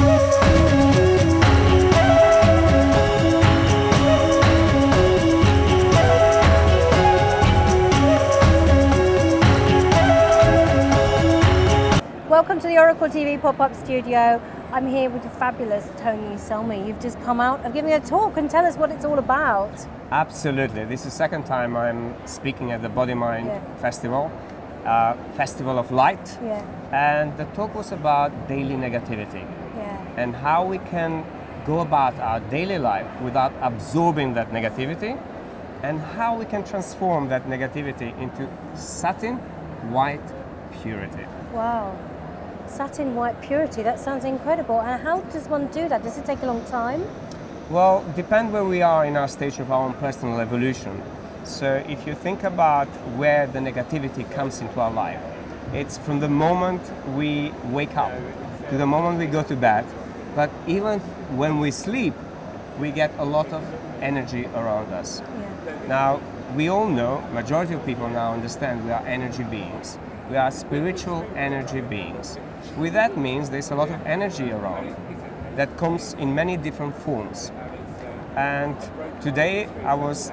Welcome to the Oracle TV pop-up studio. I'm here with the fabulous Tony Selimi. You've just come out of giving a talk, and tell us what it's all about. Absolutely. This is the second time I'm speaking at the Body Mind Festival, Festival of Light. Yeah. And the talk was about daily negativity and how we can go about our daily life without absorbing that negativity, and how we can transform that negativity into satin white purity. Wow. Satin white purity, that sounds incredible. And how does one do that? Does it take a long time? Well, depend where we are in our stage of our own personal evolution. So if you think about where the negativity comes into our life, it's from the moment we wake up to the moment we go to bed. But even when we sleep, we get a lot of energy around us. Yeah. Now, we all know, majority of people now understand we are energy beings. We are spiritual energy beings. With that means there's a lot of energy around that comes in many different forms. And today I was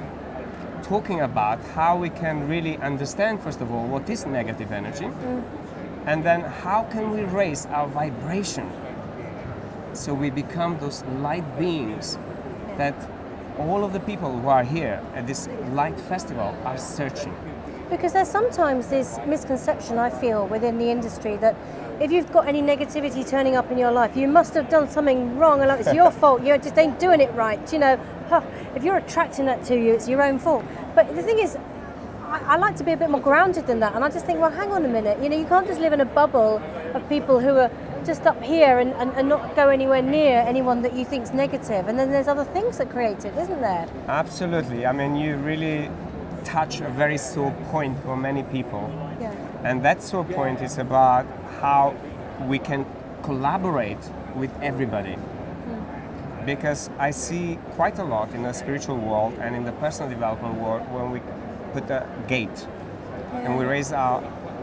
talking about how we can really understand, first of all, what is negative energy, and then how can we raise our vibration so we become those light beings that all of the people who are here at this light festival are searching. Because there's sometimes this misconception, I feel, within the industry that if you've got any negativity turning up in your life, you must have done something wrong, and like, it's your fault, you just ain't doing it right. You know, if you're attracting that to you, it's your own fault. But the thing is, I like to be a bit more grounded than that, and I just think, well, hang on a minute, you know, you can't just live in a bubble of people who are just up here and not go anywhere near anyone that you think's negative. And then there's other things that create it, isn't there? Absolutely. I mean, you really touch a very sore point for many people. Yeah. And that sore point is about how we can collaborate with everybody. Because I see quite a lot in the spiritual world and in the personal development world when we put a gate and we raise our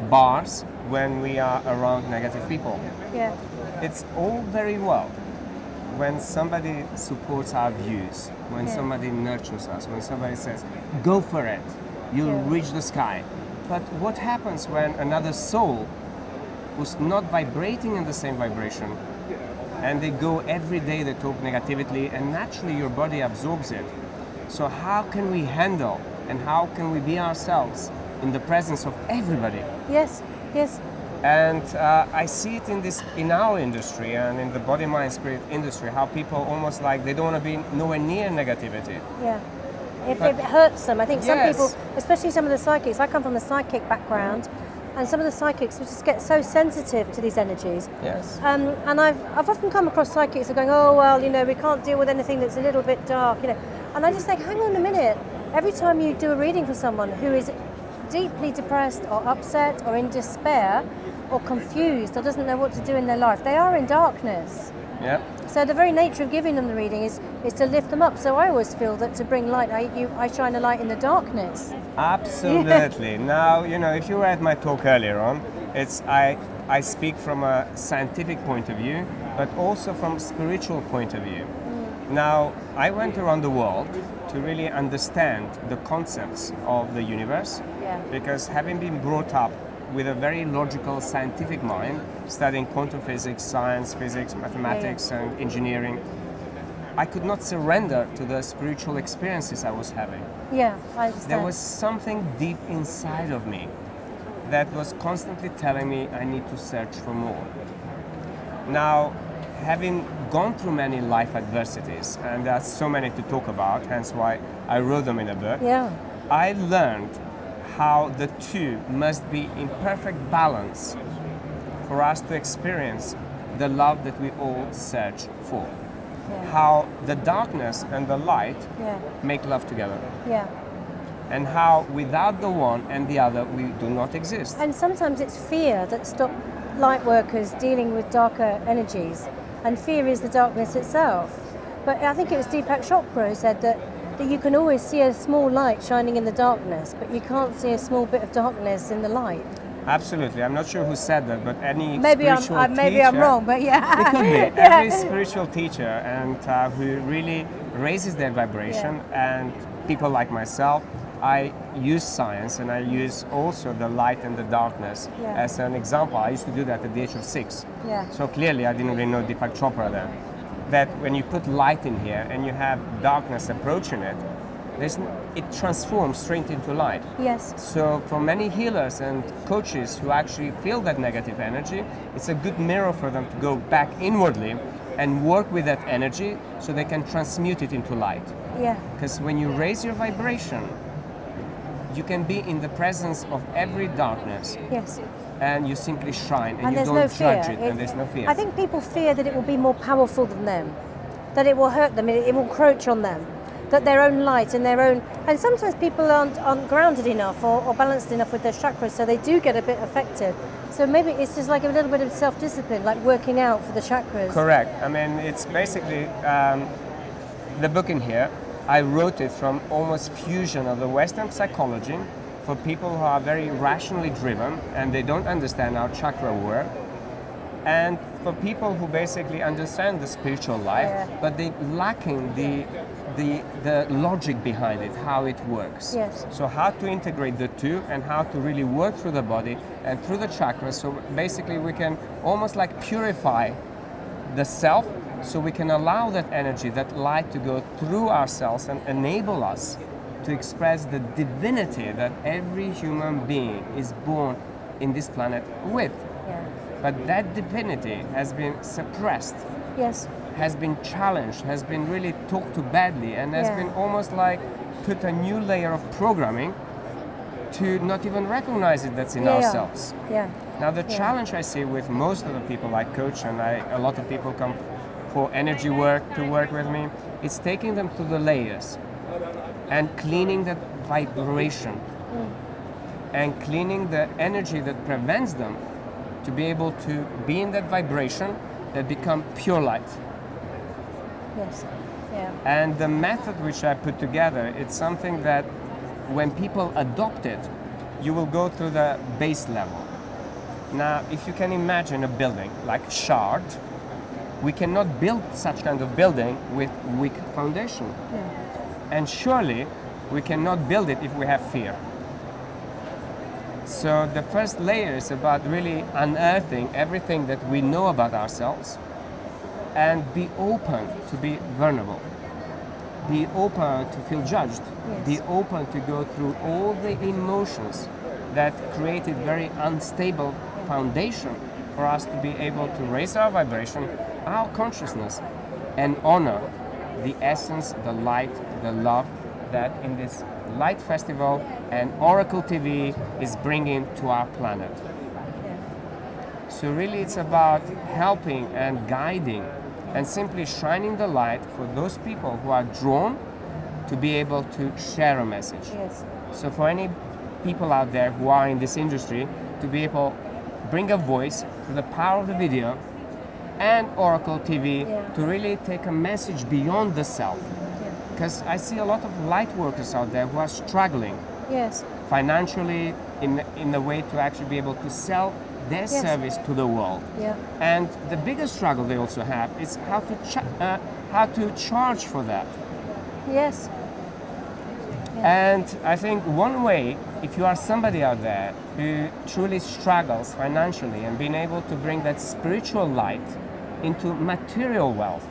bars when we are around negative people. Yeah. It's all very well when somebody supports our views, when somebody nurtures us, when somebody says, go for it, you'll reach the sky. But what happens when another soul who's not vibrating in the same vibration, and they go every day, they talk negatively, and naturally your body absorbs it. So how can we handle and how can we be ourselves in the presence of everybody? Yes, yes. And I see it in our industry and in the body, mind, spirit industry, how people almost like they don't want to be nowhere near negativity. Yeah. If it hurts them. I think some people, especially some of the psychics, I come from a psychic background, and some of the psychics just get so sensitive to these energies. Yes. And I've often come across psychics who are going, oh, well, you know, we can't deal with anything that's a little bit dark, you know. And I just think, hang on a minute. Every time you do a reading for someone who is deeply depressed or upset or in despair or confused or doesn't know what to do in their life, they are in darkness. Yeah. So the very nature of giving them the reading is to lift them up. So I always feel that to bring light, I shine a light in the darkness. Absolutely. Yeah. Now, you know, if you were at my talk earlier on, I speak from a scientific point of view, but also from a spiritual point of view. Now, I went around the world to really understand the concepts of the universe, because having been brought up with a very logical scientific mind, studying quantum physics, science, physics, mathematics and engineering, I could not surrender to the spiritual experiences I was having. Yeah, I understand. There was something deep inside of me that was constantly telling me I need to search for more. Now, having gone through many life adversities, and there are so many to talk about, hence why I wrote them in a book, I learned how the two must be in perfect balance for us to experience the love that we all search for. How the darkness and the light make love together. And how without the one and the other we do not exist. And sometimes it's fear that stops light workers dealing with darker energies, and fear is the darkness itself. But I think it was Deepak Chakra who said that you can always see a small light shining in the darkness, but you can't see a small bit of darkness in the light. Absolutely. I'm not sure who said that, but any Maybe spiritual teacher... maybe I'm wrong, but yeah. It could be. Yeah. Every spiritual teacher and who really raises their vibration, and people like myself, I use science and I use also the light and the darkness as an example. I used to do that at the age of 6. Yeah. So clearly I didn't really know Deepak Chopra then. That when you put light in here and you have darkness approaching it, it transforms straight into light. Yes. So for many healers and coaches who actually feel that negative energy, it's a good mirror for them to go back inwardly and work with that energy so they can transmute it into light. Yeah. Because when you raise your vibration, you can be in the presence of every darkness. Yes. And you simply shine and you there's don't no judge fear. it, and there's no fear. I think people fear that it will be more powerful than them, that it will hurt them, it will encroach on them, that their own light and their own... And sometimes people aren't grounded enough or balanced enough with their chakras, so they do get a bit affected. So maybe it's just like a little bit of self-discipline, like working out for the chakras. Correct. I mean, it's basically the book in here. I wrote it from almost fusion of the Western psychology for people who are very rationally driven and they don't understand how chakra work, and for people who basically understand the spiritual life, but they lacking the logic behind it, how it works. Yes. So how to integrate the two and how to really work through the body and through the chakras, so basically we can almost like purify the self, so we can allow that energy, that light to go through ourselves and enable us to express the divinity that every human being is born in this planet with. Yeah. But that divinity has been suppressed, Yes. has been challenged, has been really talked to badly, and has been almost like put a new layer of programming to not even recognize it that's in ourselves. Yeah. Now the challenge I see with most of the people I coach, and a lot of people come for energy work to work with me, it's taking them to the layers and cleaning that vibration and cleaning the energy that prevents them to be able to be in that vibration that become pure light. Yes. Yeah. And the method which I put together, it's something that when people adopt it, you will go through the base level. Now, if you can imagine a building like Shard, we cannot build such kind of building with weak foundation. Yeah. And surely we cannot build it if we have fear. So the first layer is about really unearthing everything that we know about ourselves and be open to be vulnerable. Be open to feel judged. Yes. Be open to go through all the emotions that created very unstable foundation for us to be able to raise our vibration, our consciousness, and honor the essence, the light, the love that in this Light Festival and Oracle TV is bringing to our planet. Yeah. So really it's about helping and guiding and simply shining the light for those people who are drawn to be able to share a message. Yes. So for any people out there who are in this industry, to be able to bring a voice to the power of the video and Oracle TV to really take a message beyond the self. Because I see a lot of light workers out there who are struggling financially in the way to actually be able to sell their service to the world. Yeah. And the biggest struggle they also have is how to charge for that. Yes. And I think one way, if you are somebody out there who truly struggles financially and being able to bring that spiritual light into material wealth,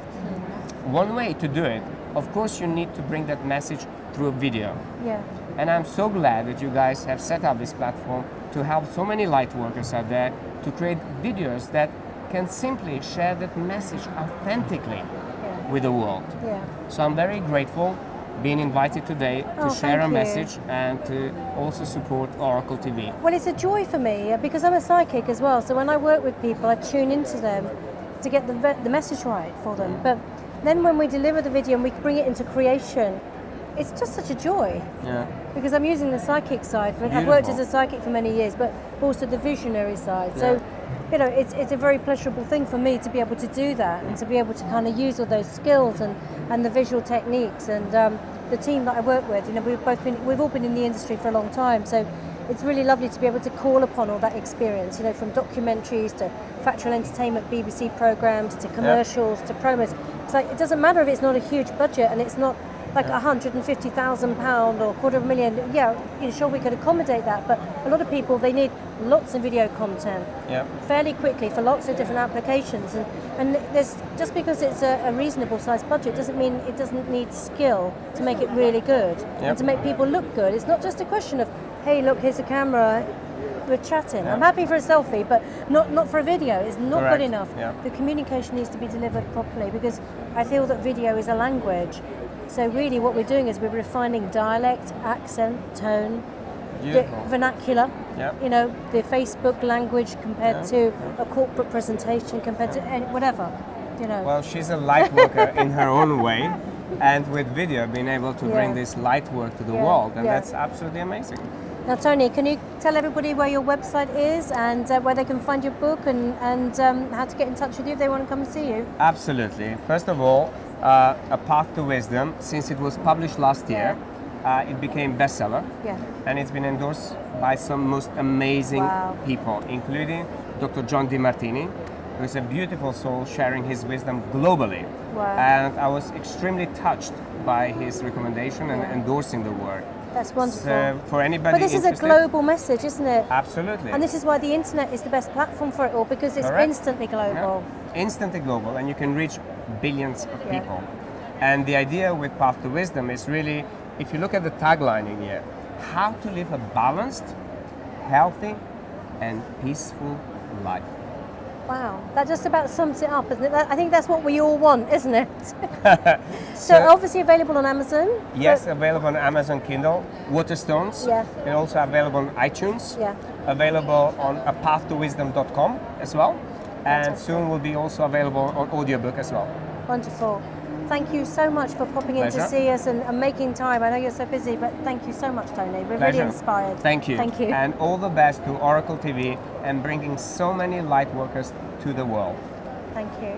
one way to do it, of course, you need to bring that message through a video. Yeah. And I'm so glad that you guys have set up this platform to help so many light workers out there to create videos that can simply share that message authentically with the world. Yeah. So I'm very grateful being invited today to share a message and to also support Oracle TV. Well, it's a joy for me because I'm a psychic as well. So when I work with people, I tune into them to get the message right for them. But then when we deliver the video and we bring it into creation, it's just such a joy. Yeah. Because I'm using the psychic side. I've worked as a psychic for many years, but also the visionary side. Yeah. So, you know, it's a very pleasurable thing for me to be able to do that and to be able to kind of use all those skills and the visual techniques. And the team that I work with, you know, we've all been in the industry for a long time. So it's really lovely to be able to call upon all that experience, you know, from documentaries to factual entertainment, BBC programs, to commercials, to promos. It's like, it doesn't matter if it's not a huge budget and it's not like £150,000 or £250,000. Yeah, you know, sure, we could accommodate that, but a lot of people, they need lots of video content fairly quickly for lots of different applications, and there's, just because it's a reasonable sized budget doesn't mean it doesn't need skill to make it really good and to make people look good. It's not just a question of, hey, look, here's a camera, we're chatting. I'm happy for a selfie, but not for a video. It's not good enough. The communication needs to be delivered properly, because I feel that video is a language. So really what we're doing is we're refining dialect, accent, tone, vernacular, you know, the Facebook language compared to a corporate presentation, compared to whatever, you know. Well, she's a light worker in her own way, and with video being able to bring this light work to the world, and that's absolutely amazing. Now, Tony, can you tell everybody where your website is and where they can find your book, and how to get in touch with you if they want to come and see you? Absolutely. First of all, A Path to Wisdom, since it was published last year, it became bestseller, and it's been endorsed by some most amazing people, including Dr. John DiMartini, who is a beautiful soul sharing his wisdom globally. And I was extremely touched by his recommendation and endorsing the work. That's wonderful. So for anybody But this is a global message, isn't it? Absolutely. And this is why the internet is the best platform for it all, because it's instantly global. Instantly global, and you can reach billions of people. And the idea with Path to Wisdom is really, if you look at the tagline in here, how to live a balanced, healthy, and peaceful life. Wow, that just about sums it up, isn't it? I think that's what we all want, isn't it? So obviously available on Amazon? Yes, available on Amazon Kindle, Waterstones, and also available on iTunes, available on apathtowisdom.com as well, and soon will be also available on audiobook as well. Wonderful. Thank you so much for popping in to see us and making time. I know you're so busy, but thank you so much, Tony. We're really inspired. Thank you. Thank you. And all the best to Oracle TV and bringing so many light workers to the world. Thank you.